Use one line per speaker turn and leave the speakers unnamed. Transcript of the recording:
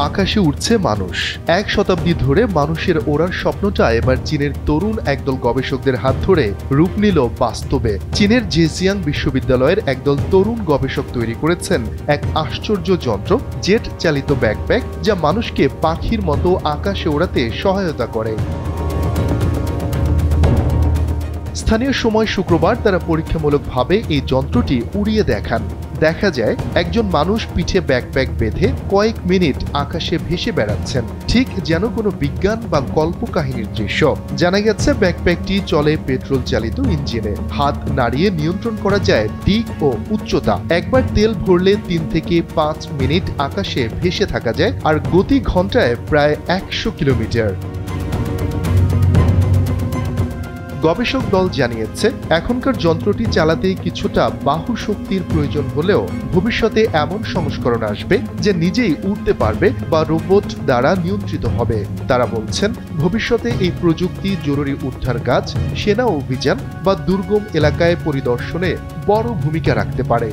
আকাশে উঠছে মানুষ। এক শতাব্দী ধরে মানুষের ওড়ার স্বপ্নটা এবার চীনের তরুণ একদল গবেষকদের হাত ধরে রূপ নিল বাস্তবে। চীনের জেজিয়াং বিশ্ববিদ্যালয়ের একদল তরুণ গবেষক তৈরি করেছেন এক আশ্চর্য যন্ত্র, জেট চালিত ব্যাকপ্যাক, যা মানুষকে পাখির মতো আকাশে ওড়াতে সহায়তা করে। স্থানীয় সময় শুক্রবার তারা পরীক্ষামূলকভাবে এই যন্ত্রটি উড়িয়ে দেখান। দেখা যায় একজন মানুষ পিঠে ব্যাকপ্যাক বেঁধে কয়েক মিনিট আকাশে ভেসে বেড়াচ্ছেন, ঠিক যেন কোনো বিজ্ঞান বা কল্পকাহিনীর দৃশ্য। জানা গেছে ব্যাকপ্যাকটি চলে পেট্রোল চালিত ইঞ্জিনে। হাত নাড়িয়ে নিয়ন্ত্রণ করা যায় দিক ও উচ্চতা। একবার তেল ভরলে 3 থেকে 5 মিনিট আকাশে ভেসে থাকা যায়, আর গতি ঘন্টায় প্রায় 100 কিলোমিটার। গবেষক দল জানিয়েছে এখনকার যন্ত্রটি চালাতে কিছুটা বাহু শক্তির প্রয়োজন হলেও ভবিষ্যতে এমন সংস্করণ আসবে যে নিজেই উড়তে পারবে বা রোবট দ্বারা নিয়ন্ত্রিত হবে। তারা বলছেন ভবিষ্যতে এই প্রযুক্তি জরুরি উদ্ধার কাজ, সেনা অভিযান বা দুর্গম এলাকায় পরিদর্শনে বড় ভূমিকা রাখতে পারে।